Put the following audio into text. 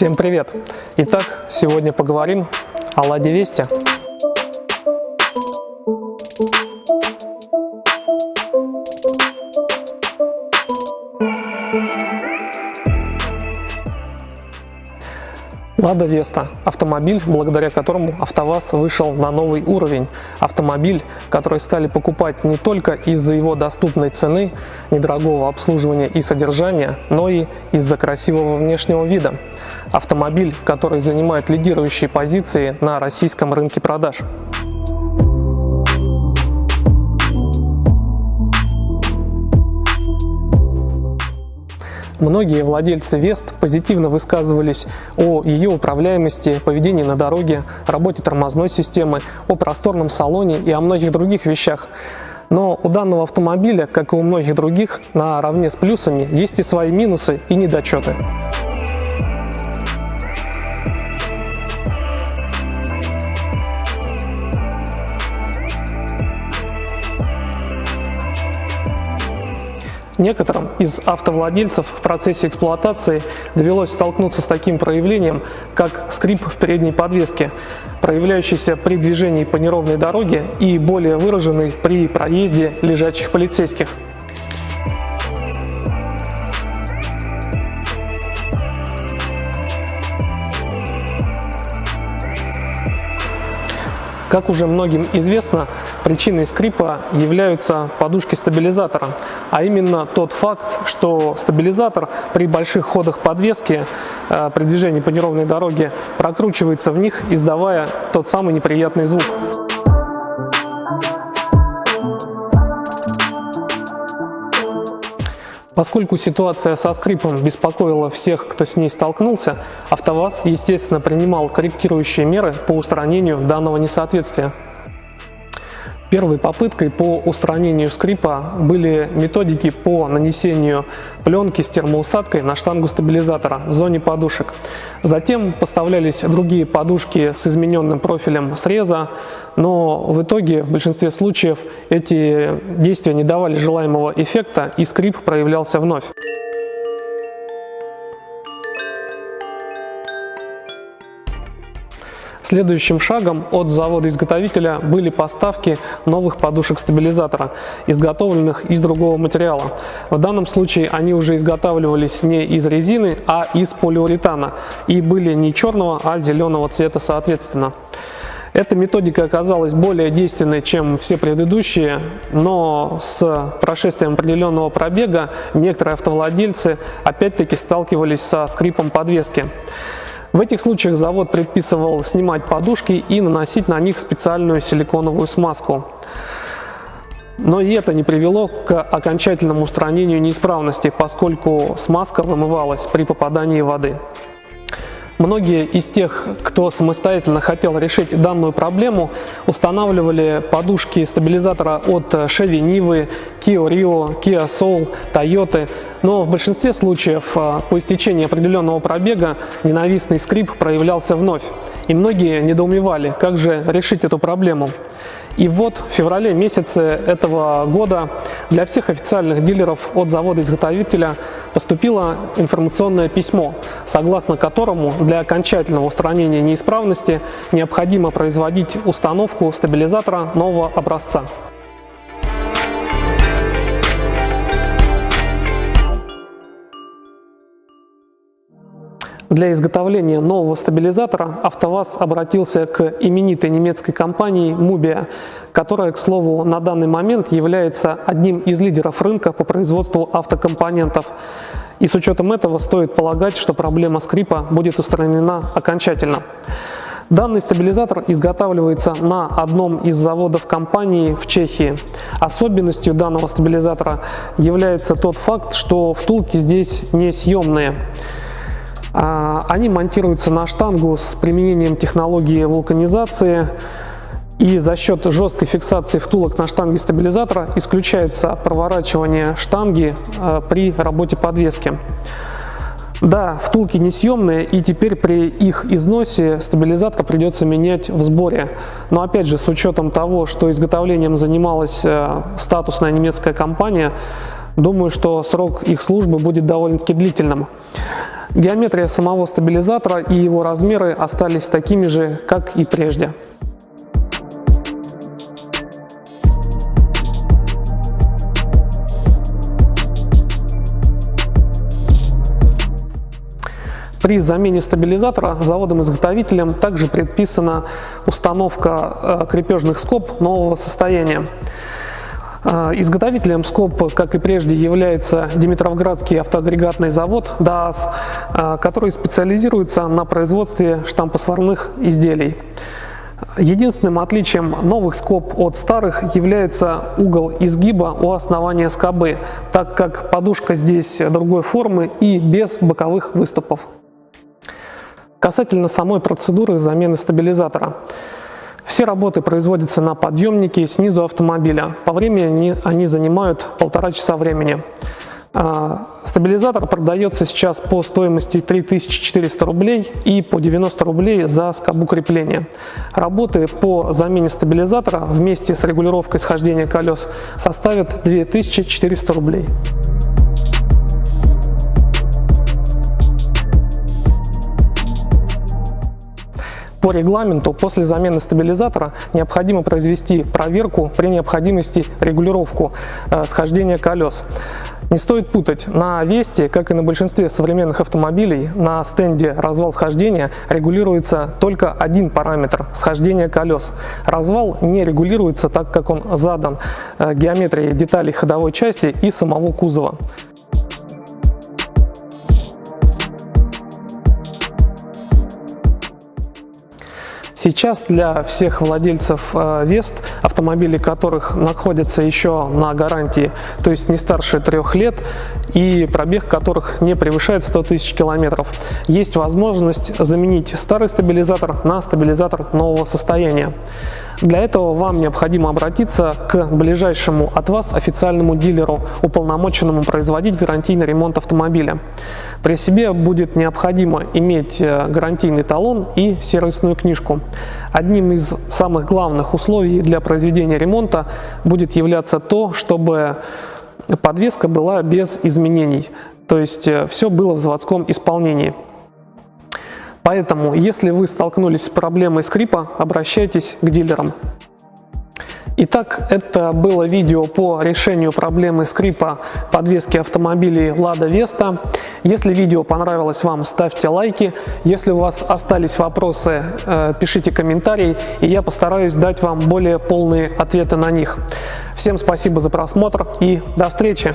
Всем привет! Итак, сегодня поговорим о Ладе Весте. Лада Веста – автомобиль, благодаря которому АвтоВАЗ вышел на новый уровень. Автомобиль, который стали покупать не только из-за его доступной цены, недорогого обслуживания и содержания, но и из-за красивого внешнего вида. Автомобиль, который занимает лидирующие позиции на российском рынке продаж. Многие владельцы Вест позитивно высказывались о ее управляемости, поведении на дороге, работе тормозной системы, о просторном салоне и о многих других вещах. Но у данного автомобиля, как и у многих других, наравне с плюсами есть и свои минусы и недочеты. Некоторым из автовладельцев в процессе эксплуатации довелось столкнуться с таким проявлением, как скрип в передней подвеске, проявляющийся при движении по неровной дороге и более выраженный при проезде лежачих полицейских. Как уже многим известно, причиной скрипа являются подушки стабилизатора, а именно тот факт, что стабилизатор при больших ходах подвески при движении по неровной дороге прокручивается в них, издавая тот самый неприятный звук. Поскольку ситуация со скрипом беспокоила всех, кто с ней столкнулся, АвтоВАЗ, естественно, принимал корректирующие меры по устранению данного несоответствия. Первой попыткой по устранению скрипа были методики по нанесению пленки с термоусадкой на штангу стабилизатора в зоне подушек. Затем поставлялись другие подушки с измененным профилем среза, но в итоге в большинстве случаев эти действия не давали желаемого эффекта и скрип проявлялся вновь. Следующим шагом от завода-изготовителя были поставки новых подушек стабилизатора, изготовленных из другого материала. В данном случае они уже изготавливались не из резины, а из полиуретана и были не черного, а зеленого цвета соответственно. Эта методика оказалась более действенной, чем все предыдущие, но с прошествием определенного пробега некоторые автовладельцы опять-таки сталкивались со скрипом подвески. В этих случаях завод предписывал снимать подушки и наносить на них специальную силиконовую смазку. Но и это не привело к окончательному устранению неисправности, поскольку смазка вымывалась при попадании воды. Многие из тех, кто самостоятельно хотел решить данную проблему, устанавливали подушки стабилизатора от Chevy Niva, Kia Rio, Kia Soul, Toyota, но в большинстве случаев по истечении определенного пробега ненавистный скрип проявлялся вновь, и многие недоумевали, как же решить эту проблему. И вот в феврале месяце этого года для всех официальных дилеров от завода-изготовителя поступило информационное письмо, согласно которому для окончательного устранения неисправности необходимо производить установку стабилизатора нового образца. Для изготовления нового стабилизатора АвтоВАЗ обратился к именитой немецкой компании Mubia, которая, к слову, на данный момент является одним из лидеров рынка по производству автокомпонентов. И с учетом этого стоит полагать, что проблема скрипа будет устранена окончательно. Данный стабилизатор изготавливается на одном из заводов компании в Чехии. Особенностью данного стабилизатора является тот факт, что втулки здесь несъемные. Они монтируются на штангу с применением технологии вулканизации, и за счет жесткой фиксации втулок на штанге стабилизатора исключается проворачивание штанги при работе подвески. Да, втулки несъемные, и теперь при их износе стабилизатор придется менять в сборе. Но опять же, с учетом того, что изготовлением занималась статусная немецкая компания, думаю, что срок их службы будет довольно-таки длительным. Геометрия самого стабилизатора и его размеры остались такими же, как и прежде. При замене стабилизатора заводом-изготовителем также предписана установка крепежных скоб нового состояния. Изготовителем скоб, как и прежде, является Димитровградский автоагрегатный завод ДААС, который специализируется на производстве штампосварных изделий. Единственным отличием новых скоб от старых является угол изгиба у основания скобы, так как подушка здесь другой формы и без боковых выступов. Касательно самой процедуры замены стабилизатора. Все работы производятся на подъемнике снизу автомобиля. По времени они занимают 1,5 часа времени. Стабилизатор продается сейчас по стоимости 3400 рублей и по 90 рублей за скобу крепления. Работы по замене стабилизатора вместе с регулировкой схождения колес составят 2400 рублей. По регламенту после замены стабилизатора необходимо произвести проверку, при необходимости регулировку схождения колес. Не стоит путать, на Весте, как и на большинстве современных автомобилей, на стенде развал схождения регулируется только один параметр – схождение колес. Развал не регулируется так, как он задан геометрией деталей ходовой части и самого кузова. Сейчас для всех владельцев Вест, автомобили которых находятся еще на гарантии, то есть не старше 3 лет, и пробег которых не превышает 100 тысяч километров, есть возможность заменить старый стабилизатор на стабилизатор нового состояния. Для этого вам необходимо обратиться к ближайшему от вас официальному дилеру, уполномоченному производить гарантийный ремонт автомобиля. При себе будет необходимо иметь гарантийный талон и сервисную книжку. Одним из самых главных условий для произведения ремонта будет являться то, чтобы подвеска была без изменений, то есть все было в заводском исполнении. Поэтому, если вы столкнулись с проблемой скрипа, обращайтесь к дилерам. Итак, это было видео по решению проблемы скрипа подвески автомобилей Lada Vesta. Если видео понравилось вам, ставьте лайки. Если у вас остались вопросы, пишите комментарии, и я постараюсь дать вам более полные ответы на них. Всем спасибо за просмотр и до встречи!